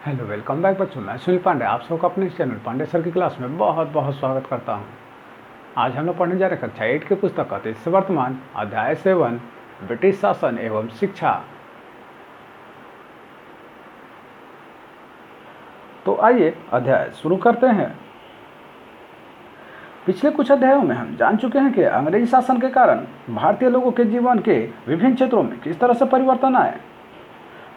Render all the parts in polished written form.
Hello, welcome back बच्चों। मैं सुनील पांडे आप सबका अपने चैनल पांडे सर की क्लास में बहुत बहुत स्वागत करता हूं। आज हम लोग पढ़ने जा रहे हैं कक्षा 8 की पुस्तक अतीत से वर्तमान अध्याय 7 ब्रिटिश शासन एवं शिक्षा। तो आइए अध्याय शुरू करते हैं। पिछले कुछ अध्यायों में हम जान चुके हैं कि अंग्रेजी शासन के कारण भारतीय लोगों के जीवन के विभिन्न क्षेत्रों में किस तरह से परिवर्तन आए।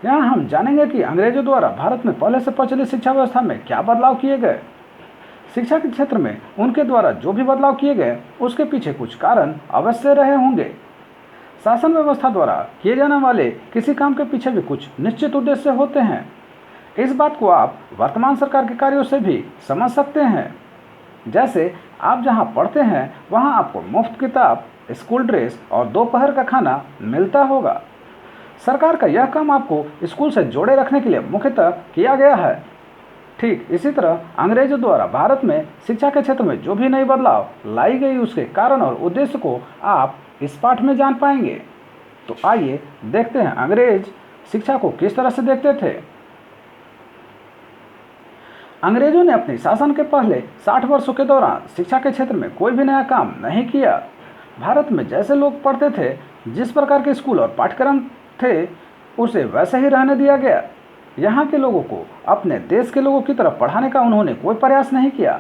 यहाँ हम जानेंगे कि अंग्रेजों द्वारा भारत में पहले से प्रचलित शिक्षा व्यवस्था में क्या बदलाव किए गए। शिक्षा के क्षेत्र में उनके द्वारा जो भी बदलाव किए गए उसके पीछे कुछ कारण अवश्य रहे होंगे। शासन व्यवस्था द्वारा किए जाने वाले किसी काम के पीछे भी कुछ निश्चित उद्देश्य होते हैं। इस बात को आप वर्तमान सरकार के कार्यों से भी समझ सकते हैं। जैसे आप जहाँ पढ़ते हैं वहाँ आपको मुफ्त किताब, स्कूल ड्रेस और दोपहर का खाना मिलता होगा। सरकार का यह काम आपको स्कूल से जोड़े रखने के लिए मुख्यतः किया गया है। ठीक इसी तरह अंग्रेजों द्वारा भारत में शिक्षा के क्षेत्र में जो भी नई बदलाव लाई गई उसके कारण और उद्देश्य को आप इस पाठ में जान पाएंगे। तो आइए देखते हैं अंग्रेज शिक्षा को किस तरह से देखते थे। अंग्रेजों ने अपने शासन के पहले 60 वर्षों के दौरान शिक्षा के क्षेत्र में कोई भी नया काम नहीं किया। भारत में जैसे लोग पढ़ते थे, जिस प्रकार के स्कूल और पाठ्यक्रम थे, उसे वैसे ही रहने दिया गया। यहाँ के लोगों को अपने देश के लोगों की तरफ पढ़ाने का उन्होंने कोई प्रयास नहीं किया।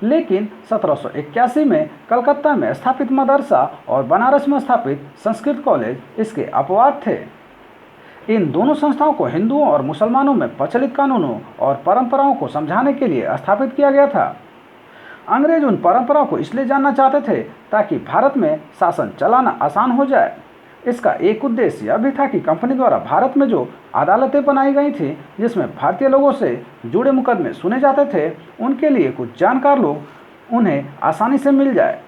लेकिन 1781 में कलकत्ता में स्थापित मदरसा और बनारस में स्थापित संस्कृत कॉलेज इसके अपवाद थे। इन दोनों संस्थाओं को हिंदुओं और मुसलमानों में प्रचलित कानूनों और परंपराओं को समझाने के लिए स्थापित किया गया था। अंग्रेज उन परंपराओं को इसलिए जानना चाहते थे ताकि भारत में शासन चलाना आसान हो जाए। इसका एक उद्देश्य यह भी था कि कंपनी द्वारा भारत में जो अदालतें बनाई गई थी, जिसमें भारतीय लोगों से जुड़े मुकदमे सुने जाते थे, उनके लिए कुछ जानकार लोग उन्हें आसानी से मिल जाए।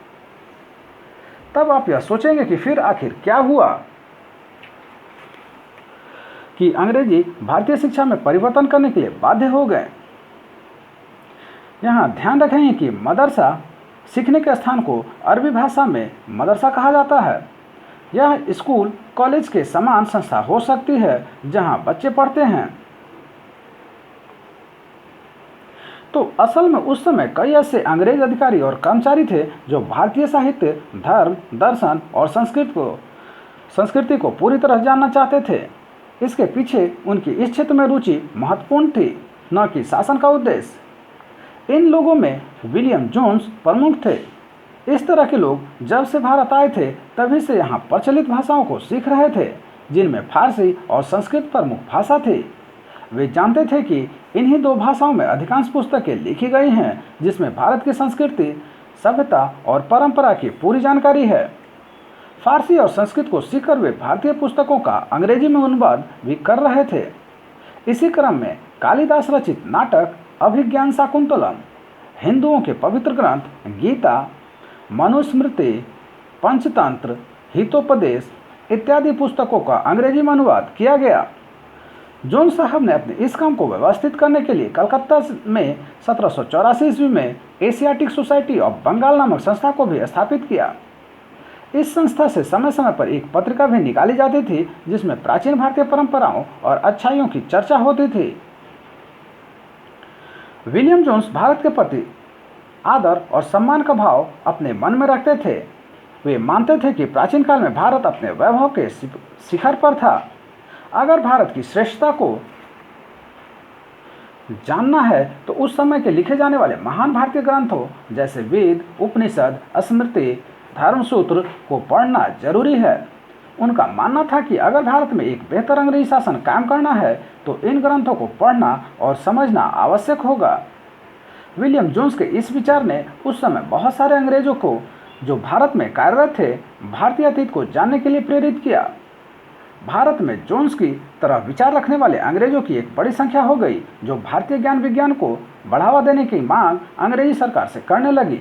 तब आप यह सोचेंगे कि फिर आखिर क्या हुआ कि अंग्रेजी भारतीय शिक्षा में परिवर्तन करने के लिए बाध्य हो गए। यहाँ ध्यान रखें कि मदरसा सीखने के स्थान को अरबी भाषा में मदरसा कहा जाता है। यह स्कूल कॉलेज के समान संस्था हो सकती है जहां बच्चे पढ़ते हैं। तो असल में उस समय कई ऐसे अंग्रेज अधिकारी और कर्मचारी थे जो भारतीय साहित्य, धर्म, दर्शन और संस्कृति को पूरी तरह जानना चाहते थे। इसके पीछे उनकी इस क्षेत्र में रुचि महत्वपूर्ण थी, न कि शासन का उद्देश्य। इन लोगों में विलियम जोन्स प्रमुख थे। इस तरह के लोग जब से भारत आए थे तभी से यहाँ प्रचलित भाषाओं को सीख रहे थे, जिनमें फारसी और संस्कृत प्रमुख भाषा थी। वे जानते थे कि इन्हीं दो भाषाओं में अधिकांश पुस्तकें लिखी गई हैं, जिसमें भारत की संस्कृति, सभ्यता और परंपरा की पूरी जानकारी है। फारसी और संस्कृत को सीखकर वे भारतीय पुस्तकों का अंग्रेजी में अनुवाद भी कर रहे थे। इसी क्रम में कालिदास रचित नाटक अभिज्ञान शाकुंतलम, हिंदुओं के पवित्र ग्रंथ गीता, मनुस्मृति, पंचतंत्र, हितोपदेश इत्यादि पुस्तकों का अंग्रेजी में अनुवाद किया गया। जोन साहब ने अपने इस काम को व्यवस्थित करने के लिए कलकत्ता में 1784 ईस्वी में एशियाटिक सोसाइटी ऑफ बंगाल नामक संस्था को भी स्थापित किया। इस संस्था से समय समय पर एक पत्रिका भी निकाली जाती थी, जिसमें प्राचीन भारतीय परंपराओं और अच्छाइयों की चर्चा होती थी। विलियम जोन्स भारत के प्रति आदर और सम्मान का भाव अपने मन में रखते थे। वे मानते थे कि प्राचीन काल में भारत अपने वैभव के शिखर पर था। अगर भारत की श्रेष्ठता को जानना है तो उस समय के लिखे जाने वाले महान भारतीय ग्रंथों जैसे वेद, उपनिषद, स्मृति, धर्मसूत्र को पढ़ना जरूरी है। उनका मानना था कि अगर भारत में एक बेहतर अंग्रेजी शासन कायम करना है तो इन ग्रंथों को पढ़ना और समझना आवश्यक होगा। विलियम जोन्स के इस विचार ने उस समय बहुत सारे अंग्रेजों को जो भारत में कार्यरत थे, भारतीय अतीत को जानने के लिए प्रेरित किया। भारत में जोन्स की तरह विचार रखने वाले अंग्रेजों की एक बड़ी संख्या हो गई, जो भारतीय ज्ञान विज्ञान को बढ़ावा देने की मांग अंग्रेजी सरकार से करने लगी।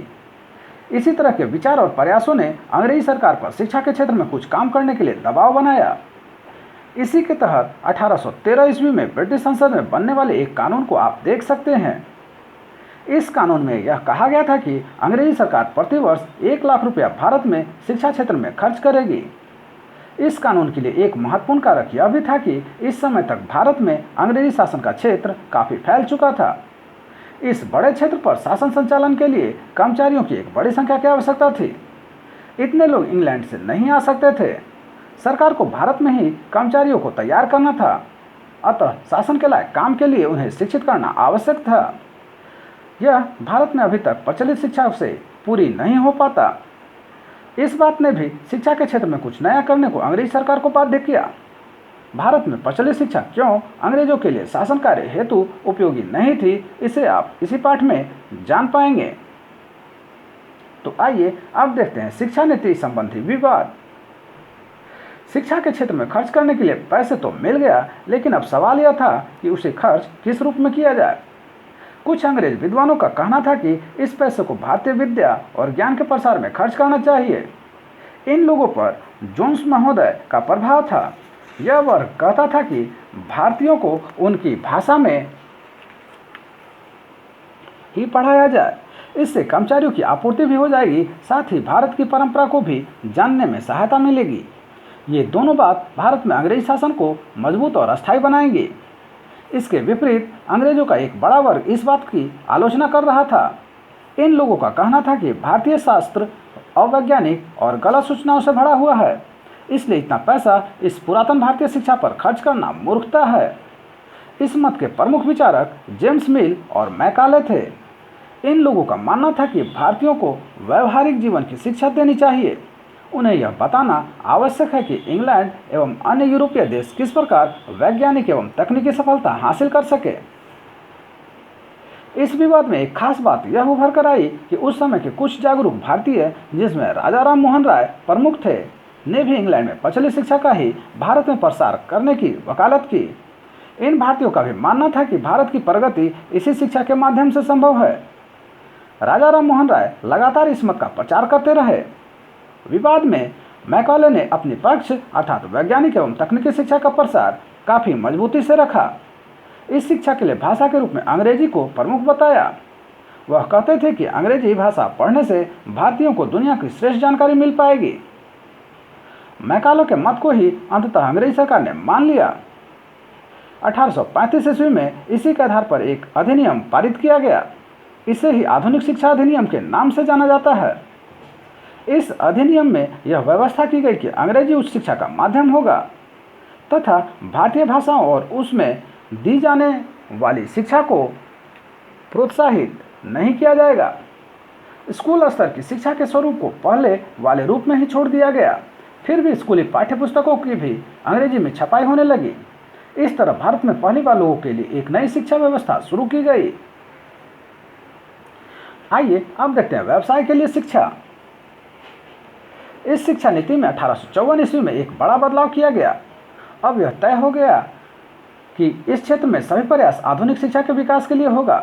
इसी तरह के विचार और प्रयासों ने अंग्रेजी सरकार पर शिक्षा के क्षेत्र में कुछ काम करने के लिए दबाव बनाया। इसी के तहत 1813 ईस्वी में ब्रिटिश संसद में बनने वाले एक कानून को आप देख सकते हैं। इस कानून में यह कहा गया था कि अंग्रेजी सरकार प्रति वर्ष 1 लाख रुपया भारत में शिक्षा क्षेत्र में खर्च करेगी। इस कानून के लिए एक महत्वपूर्ण कारक यह भी था कि इस समय तक भारत में अंग्रेजी शासन का क्षेत्र काफ़ी फैल चुका था। इस बड़े क्षेत्र पर शासन संचालन के लिए कर्मचारियों की एक बड़ी संख्या की आवश्यकता थी। इतने लोग इंग्लैंड से नहीं आ सकते थे। सरकार को भारत में ही कर्मचारियों को तैयार करना था, अतः शासन के लायक काम के लिए उन्हें शिक्षित करना आवश्यक था। यह भारत में अभी तक प्रचलित शिक्षा से पूरी नहीं हो पाता। इस बात ने भी शिक्षा के क्षेत्र में कुछ नया करने को अंग्रेज सरकार को बाध्य किया। भारत में प्रचलित शिक्षा क्यों अंग्रेजों के लिए शासन कार्य हेतु उपयोगी नहीं थी, इसे आप इसी पाठ में जान पाएंगे। तो आइए अब देखते हैं शिक्षा नीति संबंधी विवाद। शिक्षा के क्षेत्र में खर्च करने के लिए पैसे तो मिल गया, लेकिन अब सवाल यह था कि उसे खर्च किस रूप में किया जाए। कुछ अंग्रेज विद्वानों का कहना था कि इस पैसे को भारतीय विद्या और ज्ञान के प्रसार में खर्च करना चाहिए। इन लोगों पर जोन्स महोदय का प्रभाव था। यह वर्ग कहता था कि भारतीयों को उनकी भाषा में ही पढ़ाया जाए, इससे कर्मचारियों की आपूर्ति भी हो जाएगी, साथ ही भारत की परंपरा को भी जानने में सहायता मिलेगी। ये दोनों बात भारत में अंग्रेज शासन को मजबूत और अस्थायी बनाएंगी। इसके विपरीत अंग्रेजों का एक बड़ा वर्ग इस बात की आलोचना कर रहा था। इन लोगों का कहना था कि भारतीय शास्त्र अवैज्ञानिक और गलत सूचनाओं से भरा हुआ है, इसलिए इतना पैसा इस पुरातन भारतीय शिक्षा पर खर्च करना मूर्खता है। इस मत के प्रमुख विचारक जेम्स मिल और मैकाले थे। इन लोगों का मानना था कि भारतीयों को व्यवहारिक जीवन की शिक्षा देनी चाहिए। उन्हें यह बताना आवश्यक है कि इंग्लैंड एवं अन्य यूरोपीय देश किस प्रकार वैज्ञानिक एवं तकनीकी सफलता हासिल कर सके। इस विवाद में एक खास बात यह उभर कर आई कि उस समय के कुछ जागरूक भारतीय, जिसमें राजा राम मोहन राय प्रमुख थे, ने भी इंग्लैंड में प्रचलित शिक्षा का ही भारत में प्रसार करने की वकालत की। इन भारतीयों का भी मानना था कि भारत की प्रगति इसी शिक्षा के माध्यम से संभव है। राजा राम मोहन राय लगातार इस मत का प्रचार करते रहे। विवाद में मैकाले ने अपनी पक्ष अर्थात वैज्ञानिक एवं तकनीकी शिक्षा का प्रसार काफ़ी मजबूती से रखा। इस शिक्षा के लिए भाषा के रूप में अंग्रेजी को प्रमुख बताया। वह कहते थे कि अंग्रेजी भाषा पढ़ने से भारतीयों को दुनिया की श्रेष्ठ जानकारी मिल पाएगी। मैकाले के मत को ही अंततः अंग्रेज सरकार ने मान लिया। 1835 ईस्वी में इसी के आधार पर एक अधिनियम पारित किया गया। इसे ही आधुनिक शिक्षा अधिनियम के नाम से जाना जाता है। इस अधिनियम में यह व्यवस्था की गई कि अंग्रेजी उच्च शिक्षा का माध्यम होगा तथा भारतीय भाषाओं और उसमें दी जाने वाली शिक्षा को प्रोत्साहित नहीं किया जाएगा। स्कूल स्तर की शिक्षा के स्वरूप को पहले वाले रूप में ही छोड़ दिया गया। फिर भी स्कूली पाठ्यपुस्तकों की भी अंग्रेजी में छपाई होने लगी। इस तरह भारत में पहली बार लोगों के लिए एक नई शिक्षा व्यवस्था शुरू की गई। आइए अब देखते हैं व्यवसाय के लिए शिक्षा। इस शिक्षा नीति में 1854 ईस्वी में एक बड़ा बदलाव किया गया। अब यह तय हो गया कि इस क्षेत्र में सभी प्रयास आधुनिक शिक्षा के विकास के लिए होगा।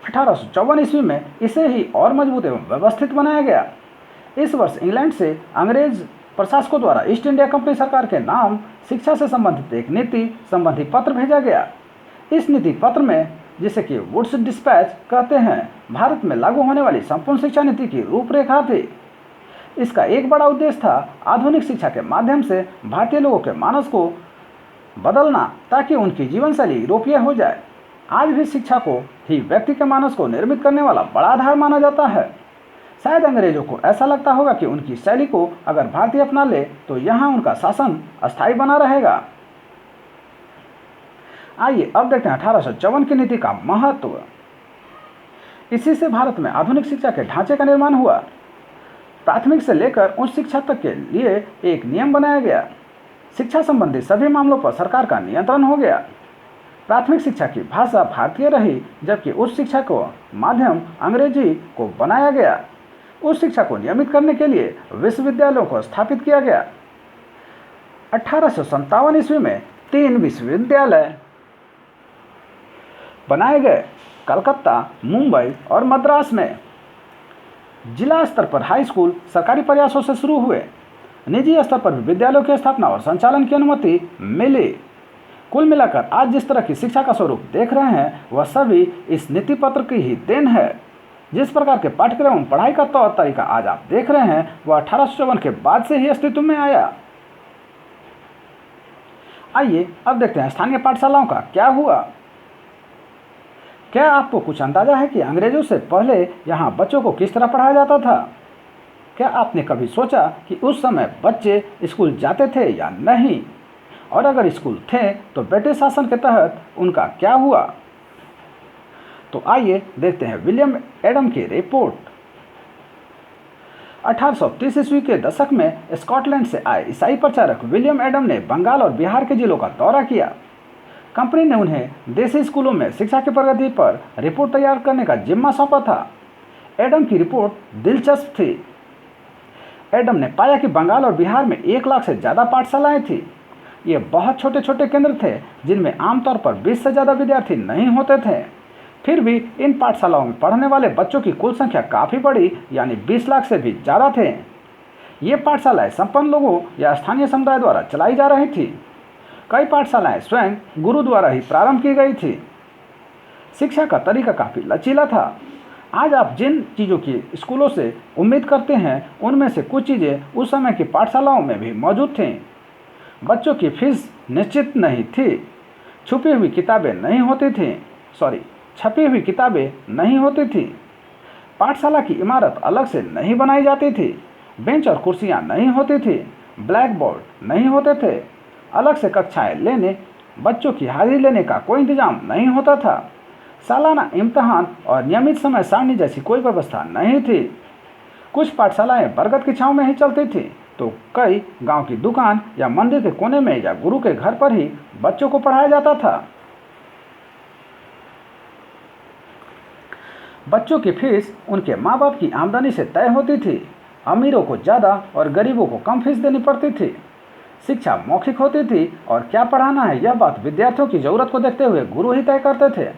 1854 ईस्वी में इसे ही और मजबूत एवं व्यवस्थित बनाया गया। इस वर्ष इंग्लैंड से अंग्रेज प्रशासकों द्वारा ईस्ट इंडिया कंपनी सरकार के नाम शिक्षा से संबंधित एक नीति संबंधी पत्र भेजा गया। इस नीति पत्र में, जिसे कि वुड्स डिस्पैच कहते हैं, भारत में लागू होने वाली संपूर्ण शिक्षा नीति की रूपरेखा थी। इसका एक बड़ा उद्देश्य था आधुनिक शिक्षा के माध्यम से भारतीय लोगों के मानस को बदलना ताकि उनकी जीवन शैली यूरोपीय हो जाए। आज भी शिक्षा को ही व्यक्ति के मानस को निर्मित करने वाला बड़ा आधार माना जाता है। शायद अंग्रेजों को ऐसा लगता होगा कि उनकी शैली को अगर भारतीय अपना ले तो यहाँ उनका शासन अस्थायी बना रहेगा। आइए अब देखते हैं 1854 की नीति का महत्व। इसी से भारत में आधुनिक शिक्षा के ढांचे का निर्माण हुआ। प्राथमिक से लेकर उच्च शिक्षा तक के लिए एक नियम बनाया गया। शिक्षा संबंधी सभी मामलों पर सरकार का नियंत्रण हो गया। प्राथमिक शिक्षा की भाषा भारतीय रही, जबकि उच्च शिक्षा को माध्यम अंग्रेजी को बनाया गया। उच्च शिक्षा को नियमित करने के लिए विश्वविद्यालयों को स्थापित किया गया। 1857 ईस्वी में 3 विश्वविद्यालय बनाए गए, कलकत्ता, मुंबई और मद्रास में। जिला स्तर पर हाई स्कूल सरकारी प्रयासों से शुरू हुए। निजी स्तर पर भी विद्यालयों की स्थापना और संचालन की अनुमति मिली। कुल मिलाकर आज जिस तरह की शिक्षा का स्वरूप देख रहे हैं वह सभी इस नीति पत्र की ही देन है। जिस प्रकार के पाठ्यक्रम एवं पढ़ाई का तौर तरीका आज आप देख रहे हैं वह 1854 के बाद से ही अस्तित्व में आया। आइए अब देखते हैं स्थानीय पाठशालाओं का क्या हुआ। क्या आपको कुछ अंदाजा है कि अंग्रेजों से पहले यहाँ बच्चों को किस तरह पढ़ाया जाता था? क्या आपने कभी सोचा कि उस समय बच्चे स्कूल जाते थे या नहीं? और अगर स्कूल थे तो ब्रिटिश शासन के तहत उनका क्या हुआ? तो आइए देखते हैं विलियम एडम की रिपोर्ट। 1830 ईस्वी के दशक में स्कॉटलैंड से आए ईसाई प्रचारक विलियम एडम ने बंगाल और बिहार के जिलों का दौरा किया। कंपनी ने उन्हें देसी स्कूलों में शिक्षा की प्रगति पर रिपोर्ट तैयार करने का जिम्मा सौंपा था। एडम की रिपोर्ट दिलचस्प थी। एडम ने पाया कि बंगाल और बिहार में 1 लाख से ज़्यादा पाठशालाएं थीं। ये बहुत छोटे छोटे केंद्र थे जिनमें आमतौर पर 20 से ज़्यादा विद्यार्थी नहीं होते थे। फिर भी इन पाठशालाओं में पढ़ने वाले बच्चों की कुल संख्या काफ़ी बड़ी, यानी 20 लाख से भी ज़्यादा थे। ये पाठशालाएं संपन्न लोगों या स्थानीय समुदाय द्वारा चलाई जा रही थी। कई पाठशालाएं स्वयं गुरु द्वारा ही प्रारंभ की गई थी। शिक्षा का तरीका काफ़ी लचीला था। आज आप जिन चीज़ों की स्कूलों से उम्मीद करते हैं उनमें से कुछ चीज़ें उस समय की पाठशालाओं में भी मौजूद थीं। बच्चों की फीस निश्चित नहीं थी। छपी हुई किताबें नहीं होती थी। पाठशाला की इमारत अलग से नहीं बनाई जाती थी। बेंच और कुर्सियां नहीं होती थी। ब्लैक बोर्ड नहीं होते थे। अलग से कक्षाएं लेने, बच्चों की हाजिरी लेने का कोई इंतजाम नहीं होता था। सालाना इम्तहान और नियमित समय सारणी जैसी कोई व्यवस्था नहीं थी। कुछ पाठशालाएं बरगद की छांव में ही चलती थी, तो कई गांव की दुकान या मंदिर के कोने में या गुरु के घर पर ही बच्चों को पढ़ाया जाता था। बच्चों की फीस उनके माँ बाप की आमदनी से तय होती थी। अमीरों को ज़्यादा और गरीबों को कम फीस देनी पड़ती थी। शिक्षा मौखिक होती थी और क्या पढ़ाना है यह बात विद्यार्थियों की ज़रूरत को देखते हुए गुरु ही तय करते थे।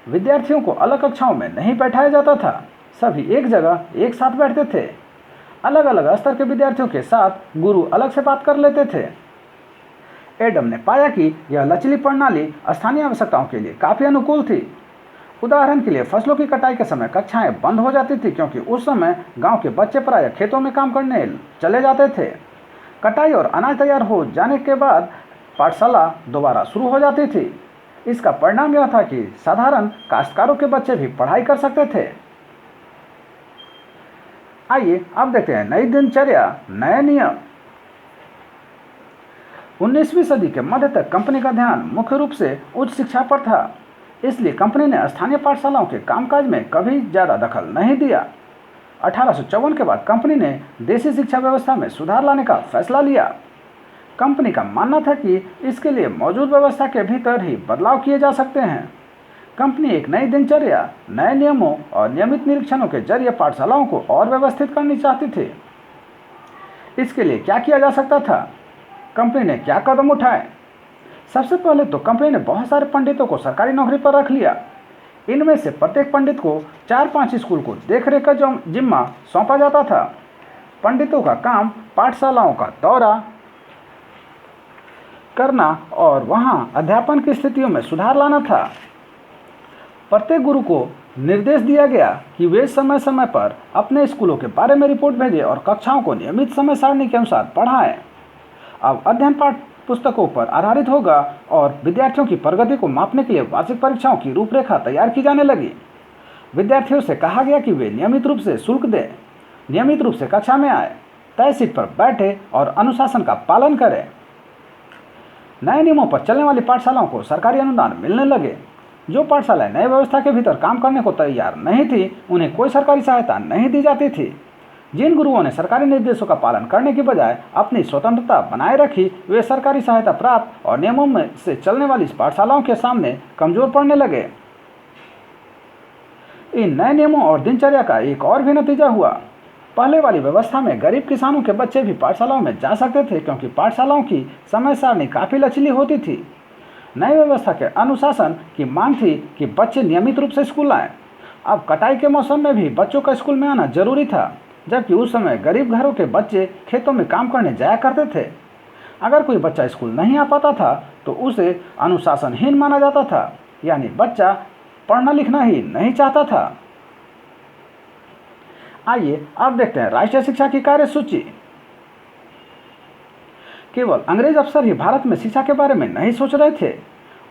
विद्यार्थियों को अलग कक्षाओं में नहीं बैठाया जाता था। सभी एक जगह एक साथ बैठते थे। अलग अलग स्तर के विद्यार्थियों के साथ गुरु अलग से बात कर लेते थे। एडम ने पाया कि यह लचीली प्रणाली स्थानीय आवश्यकताओं के लिए काफ़ी अनुकूल थी। उदाहरण के लिए फसलों की कटाई के समय कक्षाएं बंद हो जाती थी, क्योंकि उस समय गांव के बच्चे प्रायः खेतों में काम करने चले जाते थे। कटाई और अनाज तैयार हो जाने के बाद पाठशाला दोबारा शुरू हो जाती थी। इसका परिणाम यह था कि साधारण काश्तकारों के बच्चे भी पढ़ाई कर सकते थे। आइए अब देखते हैं नई दिनचर्या, नए नियम। 19वीं सदी के मध्य तक कंपनी का ध्यान मुख्य रूप से उच्च शिक्षा पर था। इसलिए कंपनी ने स्थानीय पाठशालाओं के कामकाज में कभी ज़्यादा दखल नहीं दिया। 1854 के बाद कंपनी ने देसी शिक्षा व्यवस्था में सुधार लाने का फैसला लिया। कंपनी का मानना था कि इसके लिए मौजूद व्यवस्था के भीतर ही बदलाव किए जा सकते हैं। कंपनी एक नई दिनचर्या, नए नियमों और नियमित निरीक्षणों के जरिए पाठशालाओं को और व्यवस्थित करनी चाहती थी। इसके लिए क्या किया जा सकता था? कंपनी ने क्या कदम उठाए? सबसे पहले तो कंपनी ने बहुत सारे पंडितों को सरकारी नौकरी पर रख लिया। इनमें से प्रत्येक पंडित को 4-5 स्कूल को देखरेख का जिम्मा सौंपा जाता था। पंडितों का काम पाठशालाओं का दौरा करना और वहां अध्यापन की स्थितियों में सुधार लाना था। प्रत्येक गुरु को निर्देश दिया गया कि वे समय समय पर अपने स्कूलों के बारे में रिपोर्ट भेजें और कक्षाओं को नियमित समय सारणी के अनुसार पढ़ाएं। अब अध्ययन पाठ पुस्तकों पर आधारित होगा और विद्यार्थियों की प्रगति को मापने के लिए वार्षिक परीक्षाओं की रूपरेखा तैयार की जाने लगी। विद्यार्थियों से कहा गया कि वे नियमित रूप से शुल्क दें, नियमित रूप से कक्षा में आए, तय सीट पर बैठे और अनुशासन का पालन करें। नए नियमों पर चलने वाली पाठशालाओं को सरकारी अनुदान मिलने लगे। जो पाठशालाएं नई व्यवस्था के भीतर काम करने को तैयार नहीं थी, उन्हें कोई सरकारी सहायता नहीं दी जाती थी। जिन गुरुओं ने सरकारी निर्देशों का पालन करने की बजाय अपनी स्वतंत्रता बनाए रखी, वे सरकारी सहायता प्राप्त और नियमों में से चलने वाली पाठशालाओं के सामने कमजोर पड़ने लगे। इन नए नियमों और दिनचर्या का एक और भी नतीजा हुआ। पहले वाली व्यवस्था में गरीब किसानों के बच्चे भी पाठशालाओं में जा सकते थे, क्योंकि पाठशालाओं की समय सारणी काफ़ी लचीली होती थी। नई व्यवस्था के अनुशासन की मांग थी कि बच्चे नियमित रूप से स्कूल आएँ। अब कटाई के मौसम में भी बच्चों का स्कूल में आना जरूरी था, जबकि उस समय गरीब घरों के बच्चे खेतों में काम करने जाया करते थे। अगर कोई बच्चा स्कूल नहीं आ पाता था तो उसे अनुशासनहीन माना जाता था, यानी बच्चा पढ़ना लिखना ही नहीं चाहता था। आइए अब देखते हैं राष्ट्रीय शिक्षा की कार्यसूची। केवल अंग्रेज अफसर ही भारत में शिक्षा के बारे में नहीं सोच रहे थे।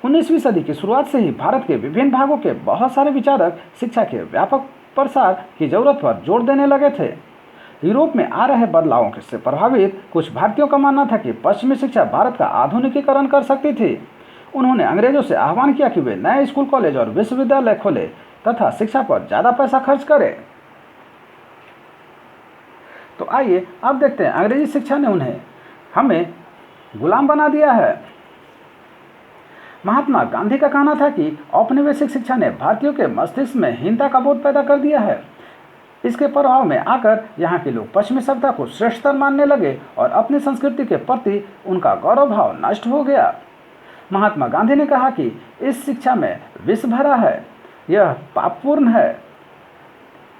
19वीं सदी की शुरुआत से ही भारत के विभिन्न भागों के बहुत सारे विचारक शिक्षा के व्यापक प्रसार की जरूरत पर जोर देने लगे थे। यूरोप में आ रहे बदलावों से प्रभावित कुछ भारतीयों का मानना था कि पश्चिमी शिक्षा भारत का आधुनिकीकरण कर सकती थी। उन्होंने अंग्रेजों से आह्वान किया कि वे नए स्कूल, कॉलेज और विश्वविद्यालय खोले तथा शिक्षा पर ज़्यादा पैसा खर्च करें। तो आइए अब देखते हैं अंग्रेजी शिक्षा ने हमें गुलाम बना दिया है। महात्मा गांधी का कहना था कि औपनिवेशिक शिक्षा ने भारतीयों के मस्तिष्क में हीनता का बोध पैदा कर दिया है। इसके प्रभाव में आकर यहाँ के लोग पश्चिमी सभ्यता को श्रेष्ठतर मानने लगे और अपनी संस्कृति के प्रति उनका गौरव भाव नष्ट हो गया। महात्मा गांधी ने कहा कि इस शिक्षा में विष भरा है, यह पापपूर्ण है,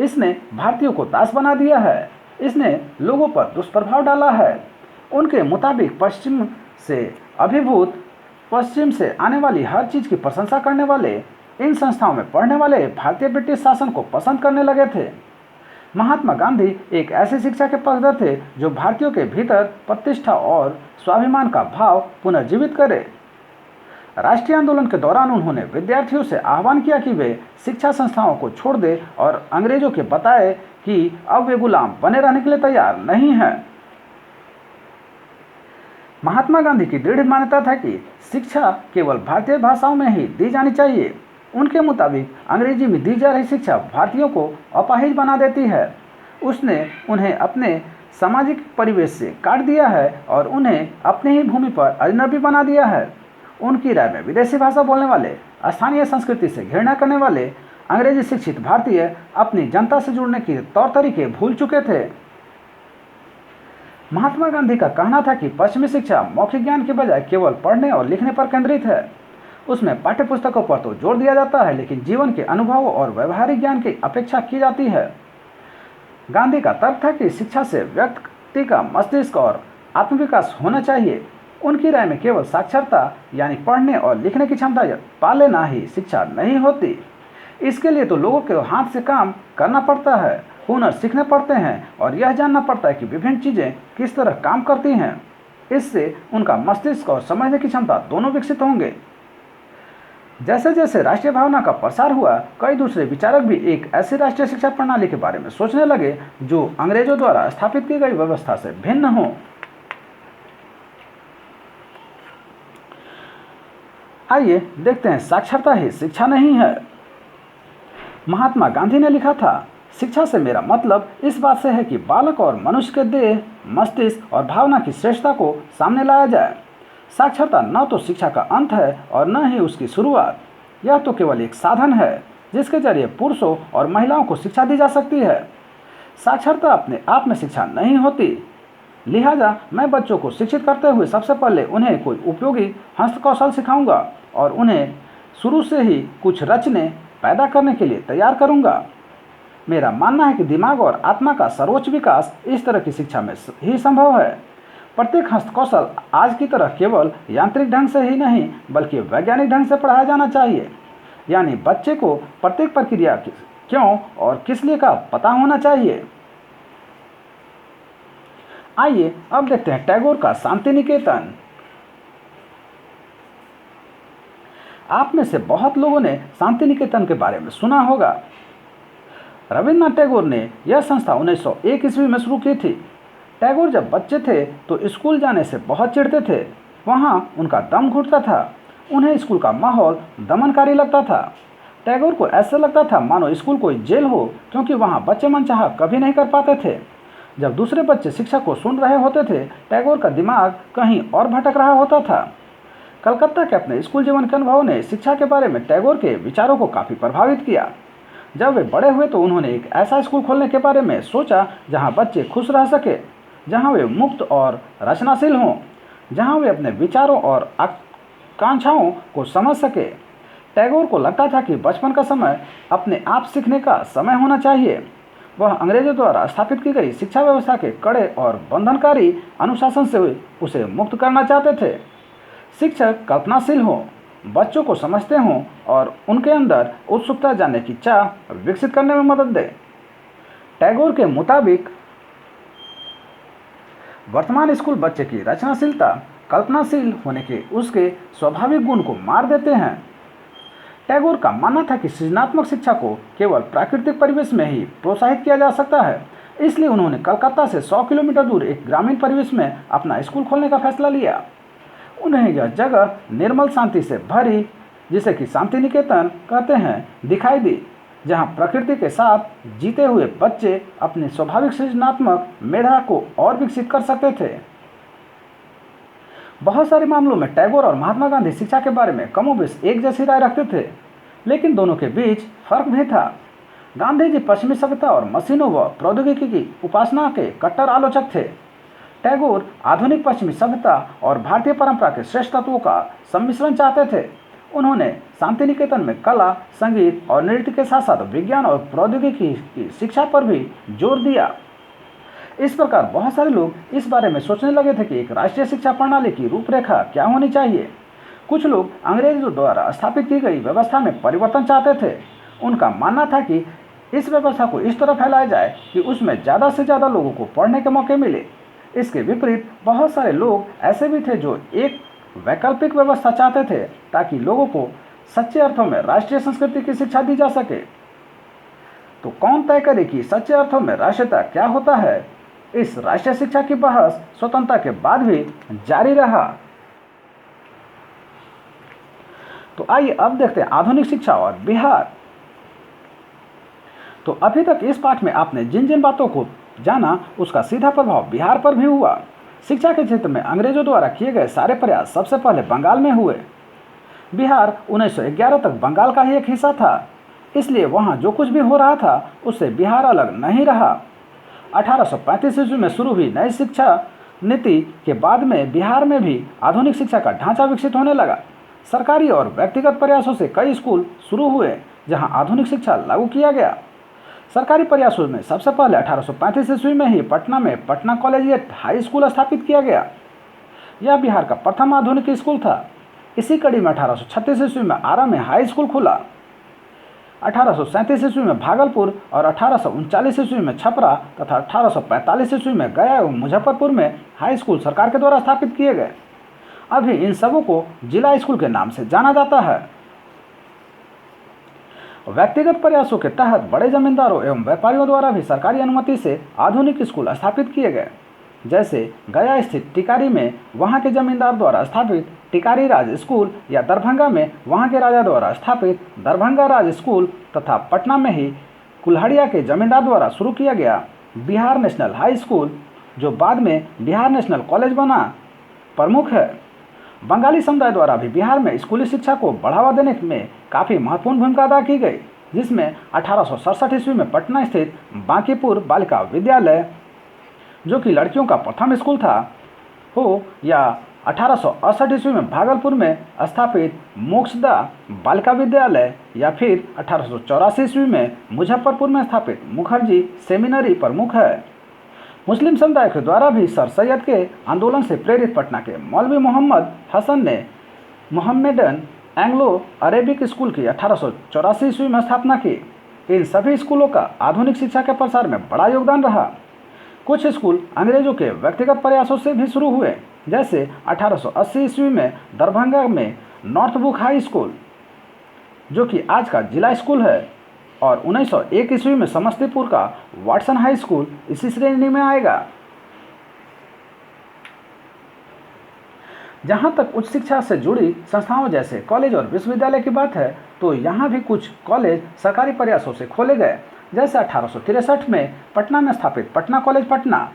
इसने भारतीयों को दास बना दिया है, इसने लोगों पर दुष्प्रभाव डाला है। उनके मुताबिक पश्चिम से अभिभूत, पश्चिम से आने वाली हर चीज़ की प्रशंसा करने वाले इन संस्थाओं में पढ़ने वाले भारतीय ब्रिटिश शासन को पसंद करने लगे थे। महात्मा गांधी एक ऐसी शिक्षा के पक्षधर थे जो भारतीयों के भीतर प्रतिष्ठा और स्वाभिमान का भाव पुनर्जीवित करे। राष्ट्रीय आंदोलन के दौरान उन्होंने विद्यार्थियों से आह्वान किया कि वे शिक्षा संस्थाओं को छोड़ दें और अंग्रेजों के बताए कि अब वे गुलाम बने रहने के लिए तैयार नहीं हैं। महात्मा गांधी की दृढ़ मान्यता था कि शिक्षा केवल भारतीय भाषाओं में ही दी जानी चाहिए। उनके मुताबिक अंग्रेजी में दी जा रही शिक्षा भारतीयों को अपाहिज बना देती है। उसने उन्हें अपने सामाजिक परिवेश से काट दिया है और उन्हें अपनी ही भूमि पर अजनबी बना दिया है। उनकी राय में विदेशी भाषा बोलने वाले, स्थानीय संस्कृति से घृणा करने वाले अंग्रेजी शिक्षित भारतीय अपनी जनता से जुड़ने के तौर तरीके भूल चुके थे। महात्मा गांधी का कहना था कि पश्चिमी शिक्षा मौखिक ज्ञान के बजाय केवल पढ़ने और लिखने पर केंद्रित है। उसमें पाठ्य पुस्तकों पर तो जोर दिया जाता है, लेकिन जीवन के अनुभवों और व्यवहारिक ज्ञान की अपेक्षा की जाती है। गांधी का तर्क था कि शिक्षा से व्यक्ति का मस्तिष्क और आत्मविकास होना चाहिए। उनकी राय में केवल साक्षरता यानी पढ़ने और लिखने की क्षमता पा लेना ही शिक्षा नहीं होती। इसके लिए तो लोगों के हाथ से काम करना पड़ता है, हुनर सीखने पड़ते हैं और यह जानना पड़ता है कि विभिन्न चीज़ें किस तरह काम करती हैं। इससे उनका मस्तिष्क और समझने की क्षमता दोनों विकसित होंगे। जैसे जैसे राष्ट्रीय भावना का प्रसार हुआ, कई दूसरे विचारक भी एक ऐसी राष्ट्रीय शिक्षा प्रणाली के बारे में सोचने लगे जो अंग्रेजों द्वारा स्थापित की गई व्यवस्था से भिन्न हो। आइए देखते हैं साक्षरता ही शिक्षा नहीं है। महात्मा गांधी ने लिखा था, शिक्षा से मेरा मतलब इस बात से है कि बालक और मनुष्य के देह, मस्तिष्क और भावना की श्रेष्ठता को सामने लाया जाए। साक्षरता न तो शिक्षा का अंत है और न ही उसकी शुरुआत। यह तो केवल एक साधन है जिसके जरिए पुरुषों और महिलाओं को शिक्षा दी जा सकती है। साक्षरता अपने आप में शिक्षा नहीं होती। लिहाजा मैं बच्चों को शिक्षित करते हुए सबसे पहले उन्हें कोई उपयोगी हस्तकौशल सिखाऊंगा और उन्हें शुरू से ही कुछ रचने पैदा करने के लिए तैयार करूंगा। मेरा मानना है कि दिमाग और आत्मा का सर्वोच्च विकास इस तरह की शिक्षा में ही संभव है। प्रत्येक हस्तकौशल आज की तरह केवल यांत्रिक ढंग से ही नहीं बल्कि वैज्ञानिक ढंग से पढ़ाया जाना चाहिए। यानी बच्चे को प्रत्येक प्रक्रिया क्यों और किस लिए का पता होना चाहिए। आइए अब देखते हैं टैगोर का शांति निकेतन। आप में से बहुत लोगों ने शांति निकेतन के बारे में सुना होगा। रविन्द्रनाथ टैगोर ने यह संस्था 1901 ईस्वी में शुरू की थी। टैगोर जब बच्चे थे तो स्कूल जाने से बहुत चिढ़ते थे। वहाँ उनका दम घुटता था। उन्हें स्कूल का माहौल दमनकारी लगता था। टैगोर को ऐसा लगता था मानो स्कूल कोई जेल हो, क्योंकि वहाँ बच्चे मनचाहा कभी नहीं कर पाते थे। जब दूसरे बच्चे शिक्षक को सुन रहे होते थे, टैगोर का दिमाग कहीं और भटक रहा होता था। कलकत्ता के अपने स्कूल जीवन के अनुभव ने शिक्षा के बारे में टैगोर के विचारों को काफ़ी प्रभावित किया। जब वे बड़े हुए तो उन्होंने एक ऐसा स्कूल खोलने के बारे में सोचा जहां बच्चे खुश रह सके, जहां वे मुक्त और रचनाशील हों, जहां वे अपने विचारों और आकांक्षाओं को समझ सके। टैगोर को लगता था कि बचपन का समय अपने आप सीखने का समय होना चाहिए। वह अंग्रेजों द्वारा स्थापित की गई शिक्षा व्यवस्था के कड़े और बंधनकारी अनुशासन से उसे मुक्त करना चाहते थे। शिक्षक कल्पनाशील हों, बच्चों को समझते हों और उनके अंदर उत्सुकता जानने की चाह विकसित करने में मदद दे। टैगोर के मुताबिक वर्तमान स्कूल बच्चे की रचनाशीलता, कल्पनाशील होने के उसके स्वाभाविक गुण को मार देते हैं। टैगोर का मानना था कि सृजनात्मक शिक्षा को केवल प्राकृतिक परिवेश में ही प्रोत्साहित किया जा सकता है। इसलिए उन्होंने कलकत्ता से 100 किलोमीटर दूर एक ग्रामीण परिवेश में अपना स्कूल खोलने का फैसला लिया। उन्हें यह जगह निर्मल शांति से भरी, जिसे कि शांति निकेतन कहते हैं, दिखाई दी, जहां प्रकृति के साथ जीते हुए बच्चे अपनी स्वाभाविक सृजनात्मक मेधा को और विकसित कर सकते थे। बहुत सारे मामलों में टैगोर और महात्मा गांधी शिक्षा के बारे में कमोबेश एक जैसी राय रखते थे, लेकिन दोनों के बीच फर्क भी था। गांधी जी पश्चिमी सभ्यता और मशीनों व प्रौद्योगिकी की उपासना के कट्टर आलोचक थे। टैगोर आधुनिक पश्चिमी सभ्यता और भारतीय परंपरा के श्रेष्ठ तत्वों का सम्मिश्रण चाहते थे। उन्होंने शांति निकेतन में कला, संगीत और नृत्य के साथ साथ विज्ञान और प्रौद्योगिकी की शिक्षा पर भी जोर दिया। इस प्रकार बहुत सारे लोग इस बारे में सोचने लगे थे कि एक राष्ट्रीय शिक्षा प्रणाली की रूपरेखा क्या होनी चाहिए। कुछ लोग अंग्रेजों द्वारा स्थापित की गई व्यवस्था में परिवर्तन चाहते थे। उनका मानना था कि इस व्यवस्था को इस तरह फैलाया जाए कि उसमें ज़्यादा से ज़्यादा लोगों को पढ़ने के मौके मिले। इसके विपरीत बहुत सारे लोग ऐसे भी थे जो एक वैकल्पिक व्यवस्था चाहते थे, ताकि लोगों को सच्चे अर्थों में राष्ट्रीय संस्कृति की शिक्षा दी जा सके। तो कौन तय करे कि सच्चे अर्थों में राष्ट्रीयता क्या होता है? इस राष्ट्रीय शिक्षा की बहस स्वतंत्रता के बाद भी जारी रहा। तो आइए अब देखते हैं आधुनिक शिक्षा और बिहार। तो अभी तक इस पाठ में आपने जिन जिन बातों को जाना, उसका सीधा प्रभाव बिहार पर भी हुआ। शिक्षा के क्षेत्र में अंग्रेजों द्वारा किए गए सारे प्रयास सबसे पहले बंगाल में हुए। बिहार 1911 तक बंगाल का ही एक हिस्सा था, इसलिए वहाँ जो कुछ भी हो रहा था उससे बिहार अलग नहीं रहा। 1835 ईस्वी में शुरू हुई नई शिक्षा नीति के बाद में बिहार में भी आधुनिक शिक्षा का ढांचा विकसित होने लगा। सरकारी और व्यक्तिगत प्रयासों से कई स्कूल शुरू हुए जहां आधुनिक शिक्षा लागू किया गया। सरकारी प्रयासों में सबसे पहले 1835 ईस्वी में ही पटना में पटना कॉलेजिएट हाई स्कूल स्थापित किया गया। यह बिहार का प्रथम आधुनिक स्कूल था। इसी कड़ी में 1836 ईस्वी में आरा में हाई स्कूल खुला। 1837 ईस्वी में भागलपुर और 1839 ईस्वी में छपरा तथा 1845 ईस्वी में गया एवं मुजफ्फरपुर में हाई स्कूल सरकार के द्वारा स्थापित किए गए। अभी इन सबों को जिला स्कूल के नाम से जाना जाता है। व्यक्तिगत प्रयासों के तहत बड़े जमींदारों एवं व्यापारियों द्वारा भी सरकारी अनुमति से आधुनिक स्कूल स्थापित किए गए। जैसे गया स्थित टिकारी में वहां के जमींदार द्वारा स्थापित टिकारी राज स्कूल, या दरभंगा में वहां के राजा द्वारा स्थापित दरभंगा राज स्कूल, तथा पटना में ही कुल्हाड़िया के जमींदार द्वारा शुरू किया गया बिहार नेशनल हाई स्कूल, जो बाद में बिहार नेशनल कॉलेज बना, प्रमुख है। बंगाली समुदाय द्वारा भी बिहार में स्कूली शिक्षा को बढ़ावा देने में काफ़ी महत्वपूर्ण भूमिका अदा की गई, जिसमें 1867 ईस्वी में पटना स्थित बांकीपुर बालिका विद्यालय, जो कि लड़कियों का प्रथम स्कूल था, हो, या 1868 ईस्वी में भागलपुर में स्थापित मोक्षदा बालिका विद्यालय, या फिर 1884 ईस्वी में मुजफ्फरपुर में स्थापित मुखर्जी सेमिनरी प्रमुख है। मुस्लिम समुदाय के द्वारा भी सर सैयद के आंदोलन से प्रेरित पटना के मौलवी मोहम्मद हसन ने मोहम्मदन एंग्लो अरेबिक स्कूल की 1884 ईस्वी में स्थापना की। इन सभी स्कूलों का आधुनिक शिक्षा के प्रसार में बड़ा योगदान रहा। कुछ स्कूल अंग्रेजों के व्यक्तिगत प्रयासों से भी शुरू हुए, जैसे 1880 ईस्वी में दरभंगा में नॉर्थ बुक हाई स्कूल, जो कि आज का जिला स्कूल है, और 1901 ईस्वी में समस्तीपुर का वाटसन हाई स्कूल इसी श्रेणी में आएगा। जहाँ तक उच्च शिक्षा से जुड़ी संस्थाओं जैसे कॉलेज और विश्वविद्यालय की बात है, तो यहाँ भी कुछ कॉलेज सरकारी प्रयासों से खोले गए। जैसे 1863 में पटना में स्थापित पटना कॉलेज पटना,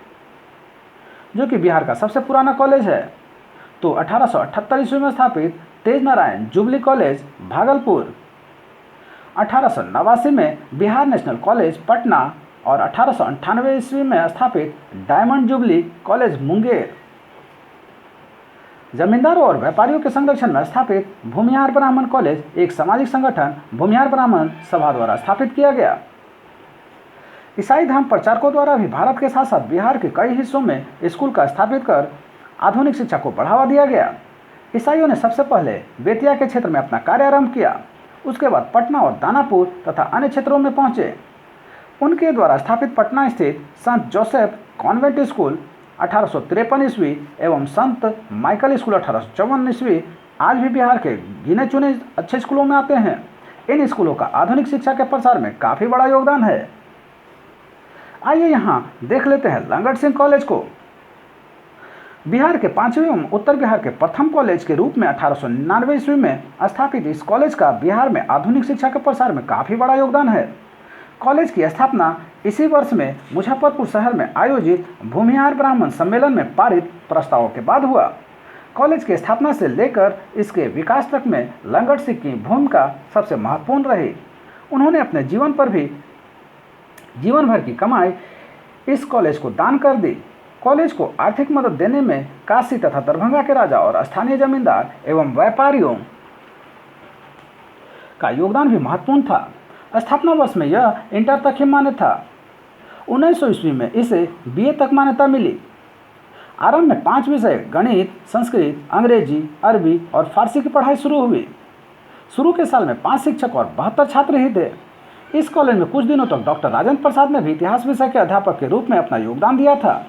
जो कि बिहार का सबसे पुराना कॉलेज है। तो 1878 ईस्वी में स्थापित तेज नारायण जुबली कॉलेज भागलपुर, 1889 में बिहार नेशनल कॉलेज पटना, और 1898 ईस्वी में स्थापित डायमंड जुबली कॉलेज मुंगेर। जमींदारों और व्यापारियों के संरक्षण में स्थापित भूमिहार ब्राह्मण कॉलेज एक सामाजिक संगठन भूमिहार ब्राह्मण सभा द्वारा स्थापित किया गया। ईसाई धर्म प्रचारकों द्वारा भी भारत के साथ साथ बिहार के कई हिस्सों में स्कूल का स्थापित कर आधुनिक शिक्षा को बढ़ावा दिया गया। ईसाइयों ने सबसे पहले बेतिया के क्षेत्र में अपना कार्य आरंभ किया। उसके बाद पटना और दानापुर तथा अन्य क्षेत्रों में पहुंचे। उनके द्वारा स्थापित पटना स्थित संत जोसेफ कॉन्वेंट स्कूल 1853 ईस्वी एवं संत माइकल स्कूल 1854 ईस्वी आज भी बिहार के गिने चुने अच्छे स्कूलों में आते हैं। इन स्कूलों का आधुनिक शिक्षा के प्रसार में काफ़ी बड़ा योगदान है। आइए यहाँ देख लेते हैं लंगट सिंह कॉलेज को। बिहार के 5वें एवं उत्तर बिहार के प्रथम कॉलेज के रूप में 1899 ईस्वी में स्थापित इस कॉलेज का बिहार में आधुनिक शिक्षा के प्रसार में काफ़ी बड़ा योगदान है। कॉलेज की स्थापना इसी वर्ष में मुजफ्फरपुर शहर में आयोजित भूमिहार ब्राह्मण सम्मेलन में पारित प्रस्तावों के बाद हुआ। कॉलेज की स्थापना से लेकर इसके विकास तक में लंगट सिंह की भूमिका सबसे महत्वपूर्ण रही। उन्होंने अपने जीवन भर की कमाई इस कॉलेज को दान कर दी। कॉलेज को आर्थिक मदद देने में काशी तथा दरभंगा के राजा और स्थानीय जमींदार एवं व्यापारियों का योगदान भी महत्वपूर्ण था। स्थापना वर्ष में यह इंटर तक ही मान्य था। 1900 ईस्वी में इसे बीए तक मान्यता मिली। आरंभ में 5 विषय गणित, संस्कृत, अंग्रेजी, अरबी और फारसी की पढ़ाई शुरू हुई। शुरू के साल में 5 शिक्षक और 72 छात्र ही थे। इस कॉलेज में कुछ दिनों तक डॉक्टर राजेंद्र प्रसाद ने भी इतिहास विषय के अध्यापक के रूप में अपना योगदान दिया था।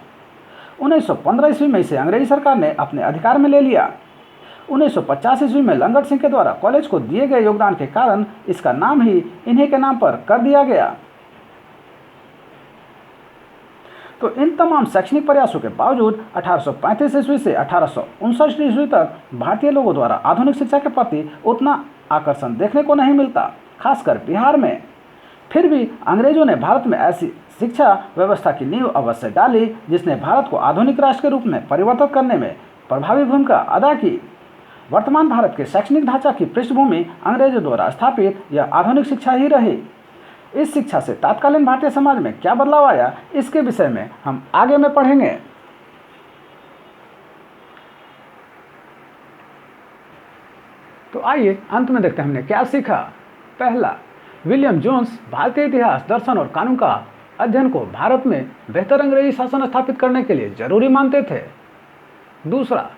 1915 ईस्वी में इसे अंग्रेजी सरकार ने अपने अधिकार में ले लिया। 1950 ईस्वी में लंगट सिंह के द्वारा कॉलेज को दिए गए योगदान के कारण इसका नाम ही इन्हीं के नाम पर कर दिया गया। तो इन तमाम शैक्षणिक प्रयासों के बावजूद 1835 ईस्वी से 1859 ईस्वी तक भारतीय लोगों द्वारा आधुनिक शिक्षा के प्रति उतना आकर्षण देखने को नहीं मिलता, खासकर बिहार में। फिर भी अंग्रेजों ने भारत में ऐसी शिक्षा व्यवस्था की नींव अवश्य डाली जिसने भारत को आधुनिक राष्ट्र के रूप में परिवर्तित करने में प्रभावी भूमिका अदा की। वर्तमान भारत के शैक्षणिक ढांचा की पृष्ठभूमि अंग्रेजों द्वारा स्थापित यह आधुनिक शिक्षा ही रही। इस शिक्षा से तत्कालीन भारतीय समाज में क्या बदलाव आया, इसके विषय में हम आगे में पढ़ेंगे। तो आइए अंत में देखते हैं हमने क्या सीखा। पहला, विलियम जोन्स भारतीय इतिहास, दर्शन और कानून का अध्ययन को भारत में बेहतर अंग्रेजी शासन स्थापित करने के लिए जरूरी मानते थे। दूसरा,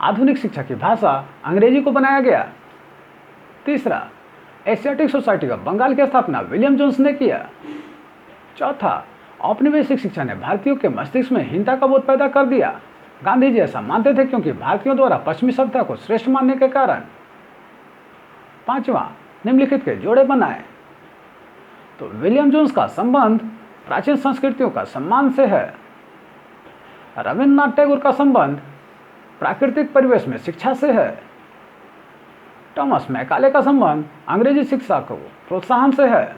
आधुनिक शिक्षा की भाषा अंग्रेजी को बनाया गया। तीसरा, एशियाटिक सोसाइटी ऑफ बंगाल की स्थापना विलियम जोन्स ने किया। चौथा, औपनिवेशिक शिक्षा ने भारतीयों के मस्तिष्क में हीनता का बोध पैदा कर दिया। गांधी जी ऐसा मानते थे क्योंकि भारतीयों द्वारा पश्चिमी सभ्यता को श्रेष्ठ मानने के कारण। पांचवा, निम्नलिखित के जोड़े बनाए। तो विलियम जोन्स का संबंध प्राचीन संस्कृतियों का सम्मान से है। रविन्द्रनाथ टैगोर का संबंध प्राकृतिक परिवेश में शिक्षा से है। थॉमस मैकाले का संबंध अंग्रेजी शिक्षा को प्रोत्साहन से है।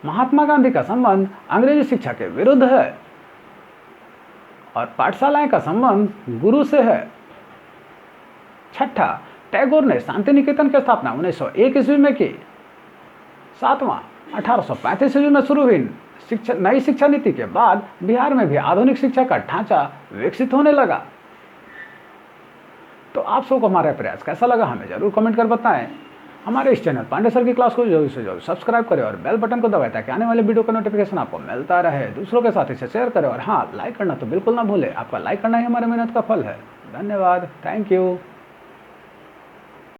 महात्मा गांधी का संबंध अंग्रेजी शिक्षा के विरुद्ध है। और पाठशालाएं का संबंध गुरु से है। छठा, टैगोर ने शांति निकेतन की स्थापना 1901 ईस्वी में की। सातवां, 1835 ईस्वी में शुरू हुई नई शिक्षा नीति के बाद बिहार में भी आधुनिक शिक्षा का ढांचा विकसित होने लगा। तो आप सबको हमारा प्रयास कैसा लगा हमें जरूर कमेंट कर बताएं। हमारे इस चैनल पांडे सर की क्लास को जल्द से जल्द सब्सक्राइब करें और बेल बटन को दबाएं ताकि आने वाले वीडियो का नोटिफिकेशन आपको मिलता रहे। दूसरों के साथ इसे शेयर करें और हाँ, लाइक करना तो बिल्कुल ना भूलें। आपका लाइक करना ही हमारे मेहनत का फल है। धन्यवाद। Thank you.